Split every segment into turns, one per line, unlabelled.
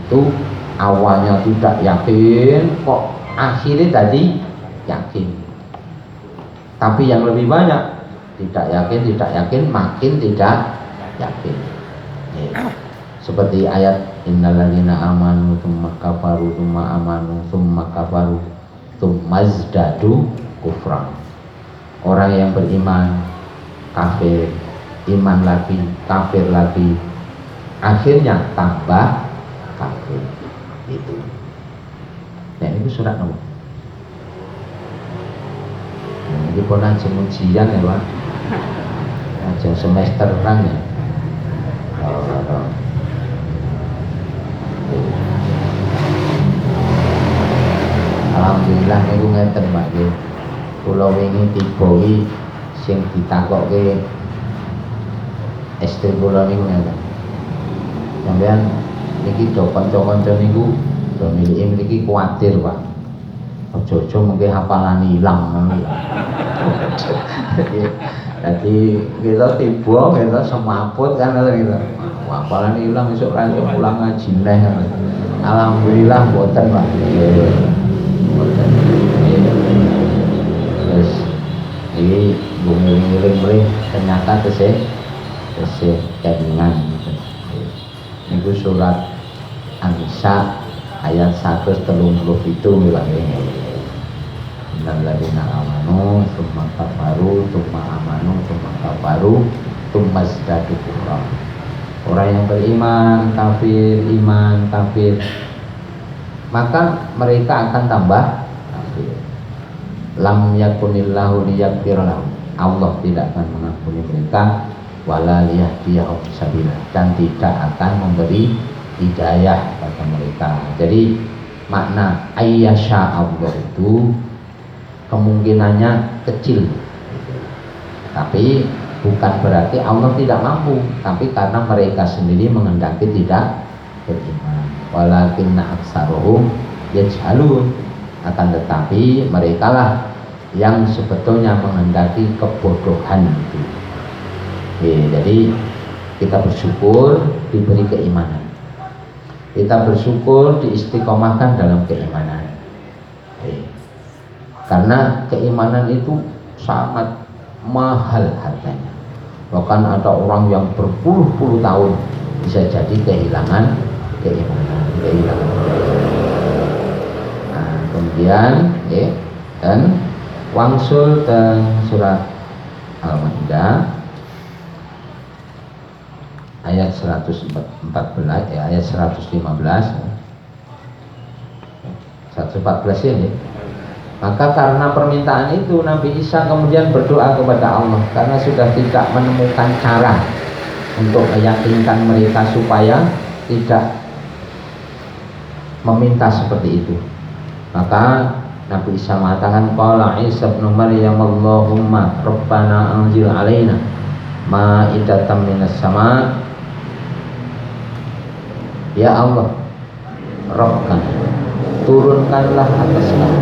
itu awalnya tidak yakin kok akhirnya tadi yakin. Tapi yang lebih banyak tidak yakin makin tidak yakin. Seperti ayat innalladzina amanu tsumma kafaru tsumma amanu tsumma kafaru tsummazdadu kufra. Orang yang beriman kafir, iman lagi, kafir lagi, akhirnya tambah kafir. Itu. Nah, itu surat nomor. Ini pun aja ujian ya Pak. Aja semesteran ya. Alhamdulillah niku ngeten Pak nggih. Kula wingi tiba iki sing ditakokke istri kula niku ngeten. Sampeyan niki do kanca-kanca niku do miliki mriki kuwatir Pak. Aja-aja mengke hafalan ilang ngono. Jadi kita tiba kita semaput kan gitu. Hafalan ilang esuk ra iso pulang ngaji neh. Alhamdulillah mboten Pak. Mboten. Terus iki ngiling-ngiling ternyata tesih kelingan. Niku surat An-Nisa ayat 137 Pak. Innalladzina amanu tsumma kafaru tsumma amanu tsumma kafaru tsummazdadu kufra. Orang yang beriman kafir, iman kafir, maka mereka akan tambah kafir. Lam yakunillahu liyaghfir lahum. Allah tidak akan mengampuni mereka wala liyahdiyahum sabila, dan tidak akan memberi hidayah pada mereka. Jadi makna ayyasha Allah itu kemungkinannya kecil, tapi bukan berarti Allah tidak mampu, tapi karena mereka sendiri menghendaki tidak beriman. Walakinna aksaruhum yajhalun, akan tetapi mereka lah yang sebetulnya menghendaki kebodohan itu. Jadi kita bersyukur diberi keimanan, kita bersyukur diistiqomahkan dalam keimanan. Karena keimanan itu sangat mahal harganya. Bahkan ada orang yang berpuluh-puluh tahun bisa jadi kehilangan keimanan. Nah, kemudian dan wangsul dan surat Al-Maidah ayat 114 ayat 115 114 ini. Maka karena permintaan itu Nabi Isa kemudian berdoa kepada Allah karena sudah tidak menemukan cara untuk meyakinkan mereka supaya tidak meminta seperti itu. Maka Nabi Isa mengatakan qala Isa ibn Maryam Allahumma rabbana anzil alaina ma'idatan minas sama. Ya Allah, Rabbkan, turunkanlah atas kami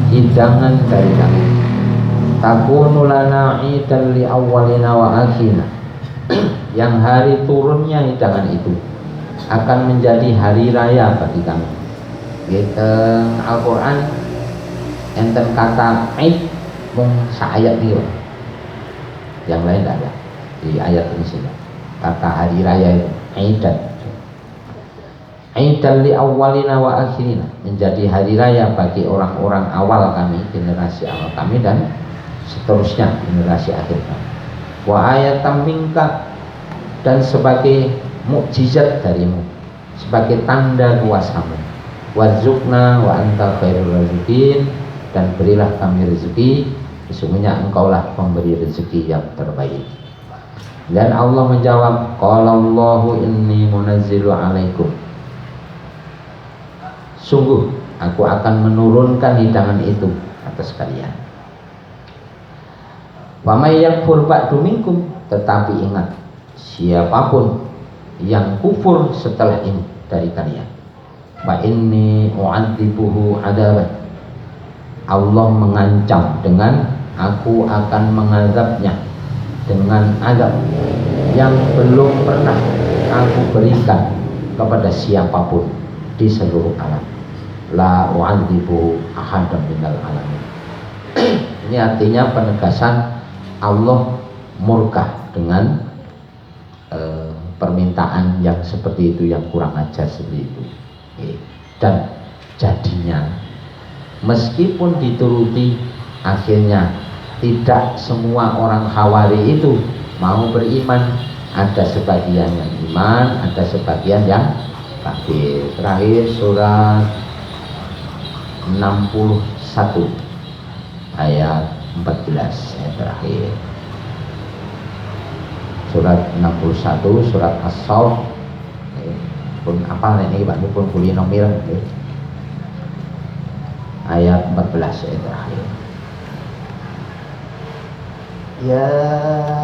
hidangan dari langit. Takunu lana idan li awwalina wa akhirina. Yang hari turunnya hidangan itu akan menjadi hari raya bagi kami. Gitu, Al-Quran enten kata Eid mung saayat nih, yang lain tidak ada di ayat ini sudah. Kata hari raya itu Aidan. Aidan li awwalina wa akhirina, menjadi hari raya bagi orang-orang awal kami, generasi awal kami, dan seterusnya generasi akhir kami. Wa ayatam minka, dan sebagai mukjizat darimu, sebagai tanda kuasamu. Warzuqna wa anta khairul raziqin, dan berilah kami rezeki, sesungguhnya engkaulah pemberi rezeki yang terbaik. Dan Allah menjawab, qalallahu inni munazzilu alaikum, sungguh aku akan menurunkan hidangan itu atas kalian. Wa may yakfur ba'du minkum, tetapi ingat, siapapun yang kufur setelah ini dari kalian, fa inni u'adzibuhu adaban, Allah mengancam dengan aku akan mengazabnya dengan azab yang belum pernah aku berikan kepada siapapun di seluruh alam. La u'adzibu ahadan minal alamin. Ini artinya penegasan Allah murka dengan permintaan yang seperti itu, yang kurang ajar seperti itu. Dan jadinya meskipun dituruti, akhirnya tidak semua orang Hawari itu mau beriman. Ada sebagian yang iman, ada sebagian yang kafir. Terakhir surat 61 ayat 14 yang terakhir. Surat 61 surat As-Saff pun apa ini Pak pun kuliah nomor ayat 14 yang terakhir.
Ya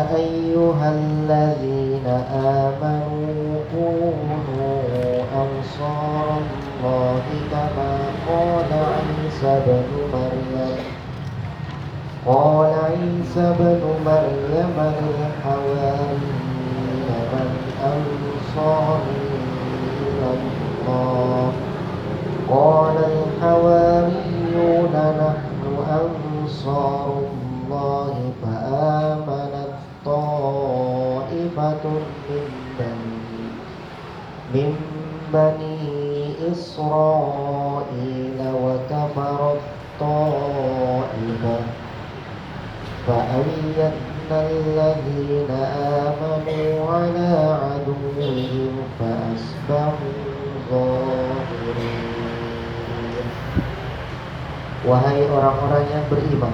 ayyuhalladzina amanu kunu ansarallahi kama qala Isa bin Maryam lil-hawariyyin man ansari ilallah qala al-hawariyyuna nahnu ansarullahi fa'amanat ta'ifatun min bani Israil wa kafarat ta'ifah فأيدنا الذين آمنوا على عدوهم فأصبحوا ظاهرين. Wahai orang-orang yang beriman,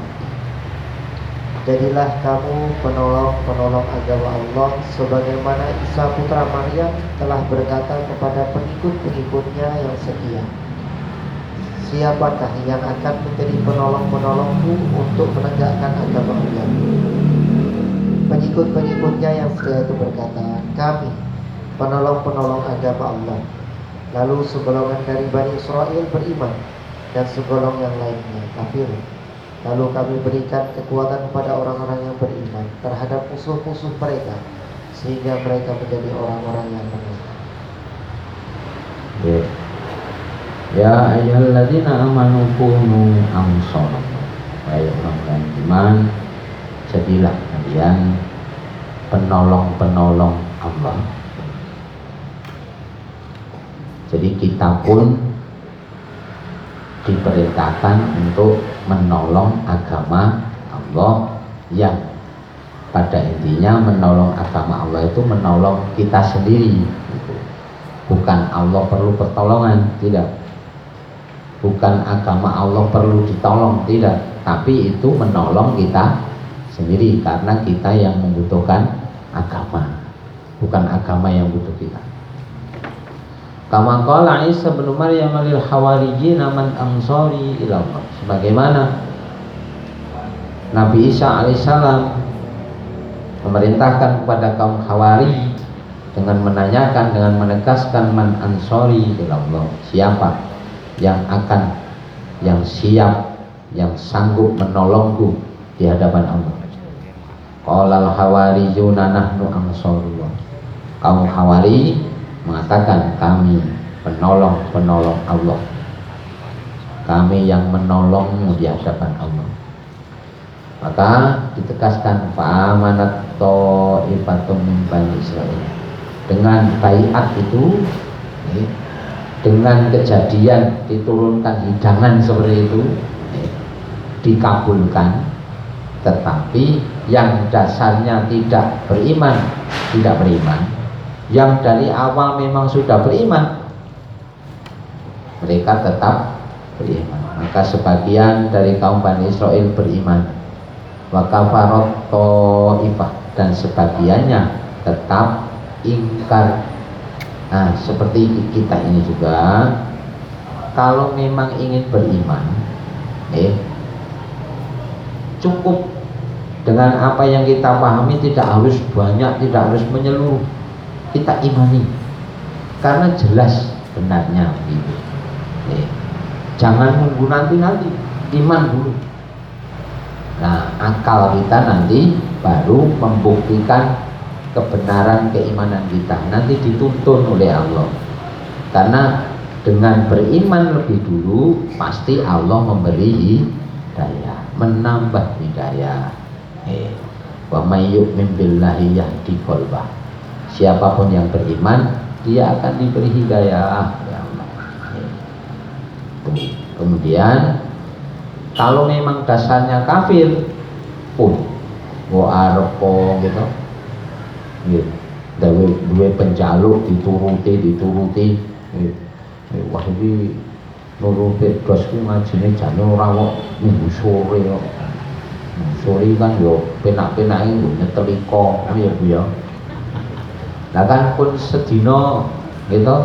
jadilah kamu penolong-penolong agama Allah, sebagaimana Isa putra Maryam telah berkata kepada pengikut-pengikutnya yang setia, siapakah yang akan menjadi penolong-penolongku untuk menegakkan agama Allah? Pengikut-pengikutnya yang setia itu berkata, kami penolong-penolong agama Allah. Lalu segolongan dari Bani Israel beriman dan segolong yang lainnya kafir. Lalu kami berikan kekuatan kepada orang-orang yang beriman terhadap musuh-musuh mereka, sehingga mereka menjadi orang-orang yang menang.
Ya ayyuhalladzina amanu kunu ansar. Wahai orang-orang iman, jadilah kalian penolong-penolong Allah. Jadi kita pun diperintahkan untuk menolong agama Allah, yang pada intinya menolong agama Allah itu menolong kita sendiri. Bukan Allah perlu pertolongan, tidak. Bukan agama Allah perlu ditolong, tidak. Tapi itu menolong kita sendiri, karena kita yang membutuhkan agama, bukan agama yang butuh kita. Kama qala Isa bin Maryam lil hawariyyin man ansari ilallah. Sebagaimana Nabi Isa alaihissalam memerintahkan kepada kaum Hawari dengan menanyakan, dengan menegaskan man ansari ilallah, siapa yang akan, yang siap, yang sanggup menolongku di hadapan Allah. Qalal hawariyuna nahnu ansarullah. Kaum Hawari mengatakan, kami penolong-penolong Allah, kami yang menolongmu di hadapan Allah. Maka ditegaskan fa'amanat ta'ifatun min bani Israil. Dengan baiat itu, dengan kejadian diturunkan hidangan seperti itu, dikabulkan. Tetapi yang dasarnya tidak beriman, yang dari awal memang sudah beriman, mereka tetap beriman. Maka sebagian dari kaum Bani Israel beriman, wa kafarat ta'ifah, dan sebagiannya tetap ingkar. Nah, seperti kita ini juga, kalau memang ingin beriman, cukup dengan apa yang kita pahami, tidak harus banyak, tidak harus menyeluruh. Kita imani, karena jelas benarnya gitu. Jangan nunggu nanti, iman dulu. Nah, akal kita nanti baru membuktikan kebenaran keimanan kita, nanti dituntun oleh Allah. Karena dengan beriman lebih dulu pasti Allah memberi hidayah, menambah hidayah. Wa may yu'min billahi yahdi qalbah. Siapapun yang beriman dia akan diberi hidayah, ya Allah. Kemudian kalau memang dasarnya kafir pun arepo gitu. Nggih. Duwe penjaluk dituruti. Wah iki nuruti dos ku ngajine jane ora kok minggu sore kok. Sore kan yo penak-penake nyeteli kok ya Bu ya. Lah kan pun sedina gitu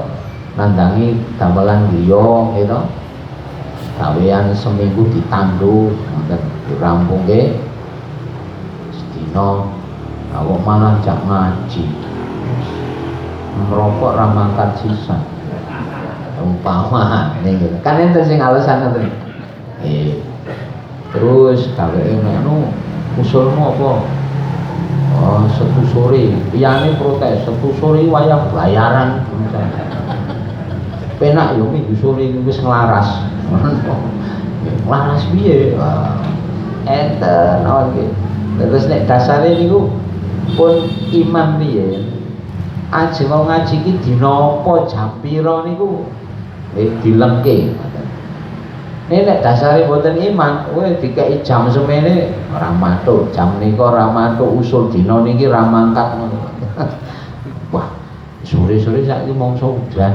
nandangi damelan liya gitu. Gawean seminggu ditandu ngoten dirampungke sedina kok malah jak ngaji. Merokok ramangkat sisa. Umpama nih gitu. Kan enten sing alasan ngoten. Terus gawe ngono usulmu apa? Oh, Setu sore, liyane protes, Setu sore wayah bayaran. Penak yo minggu sore wis nglaras. Nglaras piye? Enten oke. Terus nek dasare niku pun iman piye? Aja mau ngaji ki dina apa jam pira niku dilengke. Nek dasare mboten iman, kowe dikeki jam semene ora matuk, jam nika ora matuk, usul dina niki ra mangkat ngono. Wah, sore-sore saiki mangsa udan.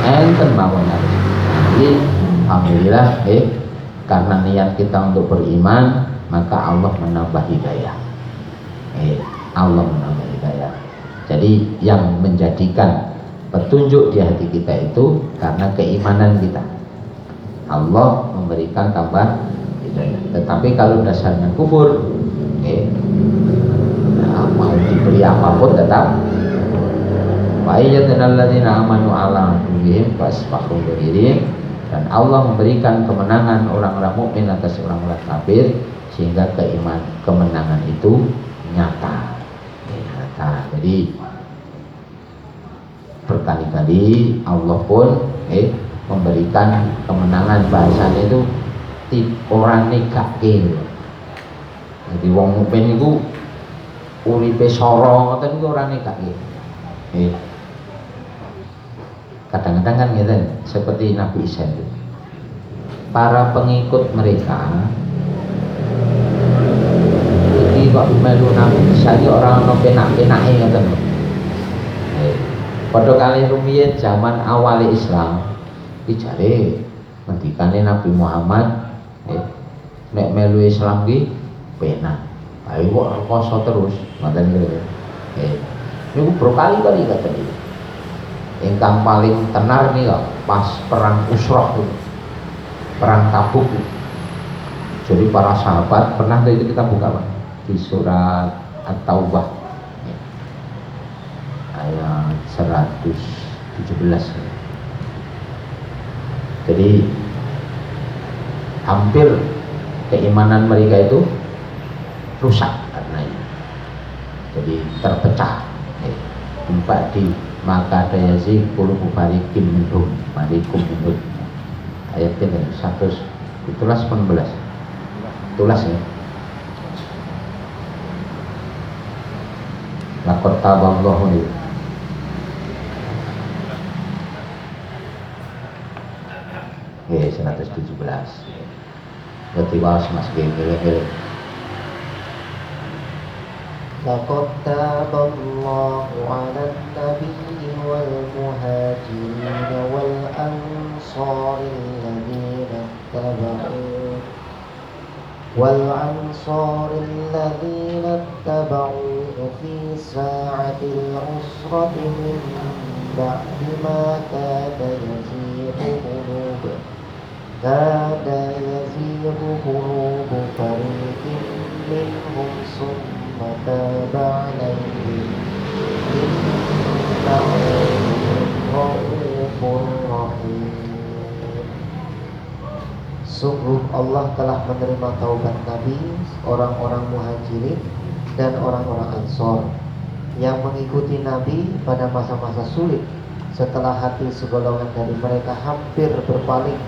Enten mawon. Jadi alhamdulillah karena niat kita untuk beriman, maka Allah menambah hidayah. Allah menambah hidayah. Jadi yang menjadikan petunjuk di hati kita itu karena keimanan kita. Allah memberikan tambah hidayah. Tetapi kalau dasarnya kufur, mau diberi apapun tetap. Wa ayyadna alladziina aamanu 'alaa rabbihim fasbahuu bighairin. Dan Allah memberikan kemenangan orang-orang mukmin atas orang-orang kafir sehingga kemenangan itu nyata. Jadi berkali-kali Allah pun memberikan kemenangan, bahasanya itu orang nekake. Jadi wong mukmin niku uripe soro ngoten niku ora nekake. Kadang-kadang kan ngeten seperti Nabi Isa itu. Para pengikut mereka iki kok melu Nabi Isa iki ora ono penak-penake ngoten. Padha kalih rumiyin zaman awal Islam iki jare ngendikane Nabi Muhammad nek melu Islam ki penak. Ayo kok rekoso terus ngoten lho. Niku berkali-kali kata dia. Ingkang paling tenar nih kok pas perang Usrah itu. Perang Tabuk itu. Jadi para sahabat pernah itu kita buka Pak di surat At-Taubah. Ayat 117. Jadi hampir keimanan mereka itu rusak karena ini. Jadi terpecah. Empat di maka dayazi qulubu fariqin minhum fariqum minhum. Ayat 119. Tulas ya. Laqad taballahu li. Ya 117. Berarti waras mas gele-gele.
لقد تاب الله على النبي والمهاجرين والأنصار الذين اتبعوه في ساعة العسرة من بعد ما كاد يزيغ قلوب فريق منهم ثم تاب عليهم إنه رؤوف رحيم. Sungguh Allah telah menerima taubat Nabi, orang-orang muhajirin dan orang-orang Ansor, yang mengikuti Nabi pada masa-masa sulit setelah hati segolongan dari mereka hampir berpaling.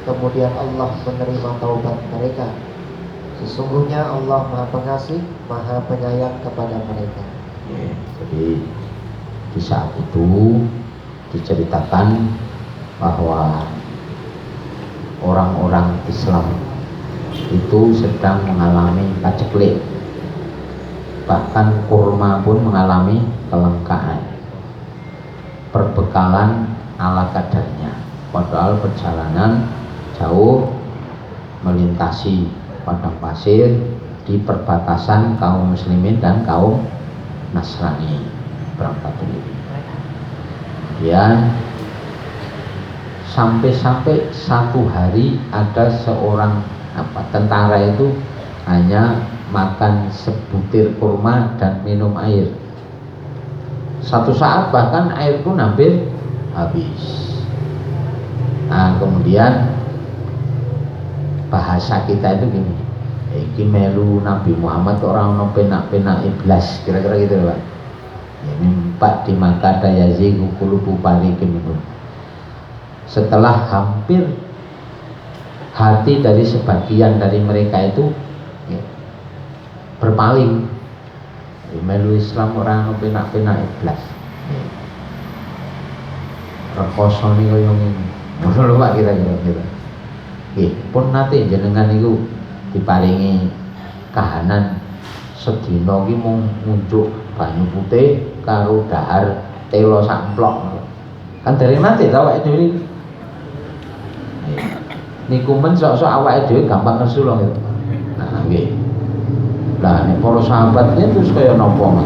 Kemudian Allah menerima taubat mereka. Sesungguhnya Allah Maha Pengasih, Maha Penyayang kepada mereka.
Jadi di saat itu diceritakan bahwa orang-orang Islam itu sedang mengalami paceklik, bahkan kurma pun mengalami kelangkaan, perbekalan ala kadarnya, padahal perjalanan jauh melintasi padang pasir di perbatasan kaum muslimin dan kaum Nasrani berangkat dulu. Kemudian sampai satu hari ada seorang tentara itu hanya makan sebutir kurma dan minum air. Satu saat bahkan air pun hampir habis. Nah, kemudian bahasa kita itu gini, iki melu Nabi Muhammad orang no penak-penak iblis, kira-kira gitu Pak. Ya, mimpak di maka dayazigu kulubu parikim itu. Setelah hampir hati dari sebagian dari mereka itu ya, berpaling melu Islam orang no penak-penak iblis. Rekoso nih koyo ngene. Ngono lho Pak kira-kira gitu. Pun nate jenengan niku diparingi kahanan sedina iki mung ngunjuk banyu putih karo dahar telo sak emplok. Kan dereng nate ta awake dhewe. Niku men sok-sok awake dhewe gampang nesu lho gitu. Nah, nggih. Lah nek para sahabat iki terus kaya napa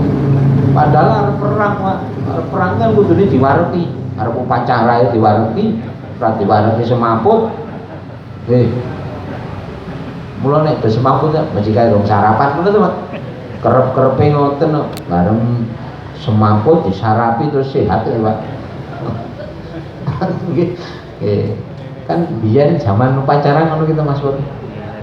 padahal arep perang, Pak. Arep perang kan kudune diwareki, arep upacara diwareki, ora diwareki semaput. Mula nek wis semaput mesti kae rong sarapan ngono to, Pak. Kerep-kerepe ngoten kok. Bareng semaput disarapi terus sehat ya, Pak. Nggih. Kan biyen zaman upacara ngono kita Mas Pur.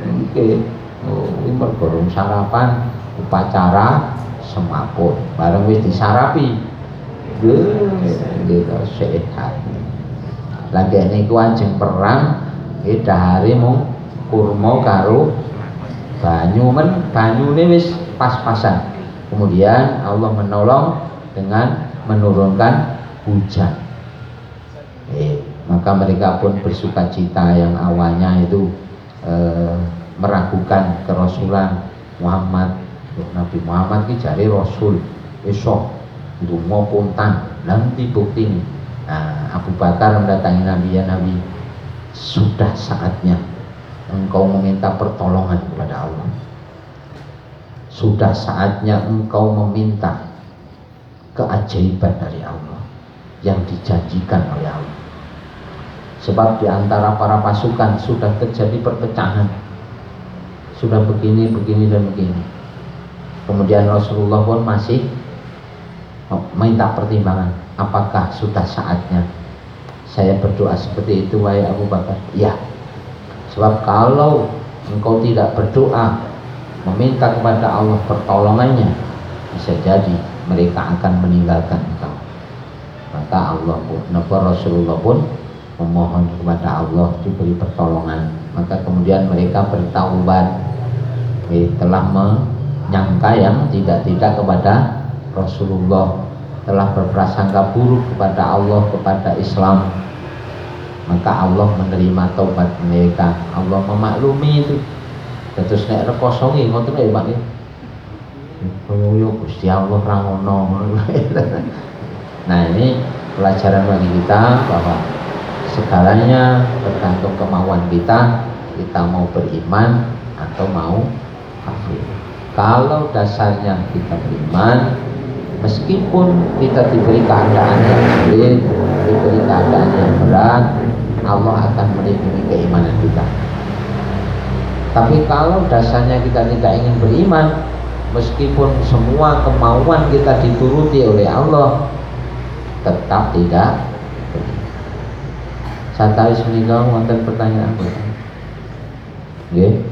Nggih. Oh, iki mergo rong sarapan upacara semaput. Bareng wis disarapi. Nggih, sehat. Lagi niku anjing perang dahare mung kurma karo banyu banyune wis pas-pasan. Kemudian Allah menolong dengan menurunkan hujan. Maka mereka pun bersukacita yang awalnya itu meragukan kerasulan Muhammad. Nabi Muhammad ki jare rasul esok ndonga pontan lan dibukti. Nah, Abu Bakar mendatangi Nabi, ya Nabi, sudah saatnya engkau meminta pertolongan kepada Allah. Sudah saatnya engkau meminta keajaiban dari Allah yang dijanjikan oleh Allah. Sebab di antara para pasukan sudah terjadi perpecahan. Sudah begini dan begini. Kemudian Rasulullah pun masih minta pertimbangan. Apakah sudah saatnya saya berdoa seperti itu, wahai Abu Bakar? Ya. Sebab kalau engkau tidak berdoa meminta kepada Allah pertolongannya, bisa jadi mereka akan meninggalkan engkau. Maka Allah pun, Rasulullah pun memohon kepada Allah diberi pertolongan. Maka kemudian mereka bertaubat, telah menyangka yang tidak kepada Rasulullah, telah berprasangka buruk kepada Allah, kepada Islam. Maka Allah menerima taubat mereka. Allah memaklumi itu. Terus nek rekoso nggih ngoten ya Pak nggih. Koyo Gusti Allah ra ngono. Nah, ini pelajaran bagi kita bahwa segalanya tergantung kemauan kita mau beriman atau mau kafir. Kalau dasarnya kita beriman, meskipun kita diberi keadaan yang sulit, diberi keadaan yang berat, Allah akan melindungi keimanan kita. Tapi kalau dasarnya kita tidak ingin beriman, meskipun semua kemauan kita dituruti oleh Allah, tetap tidak beriman. Santai menika wonten pertanyaan. Nggih.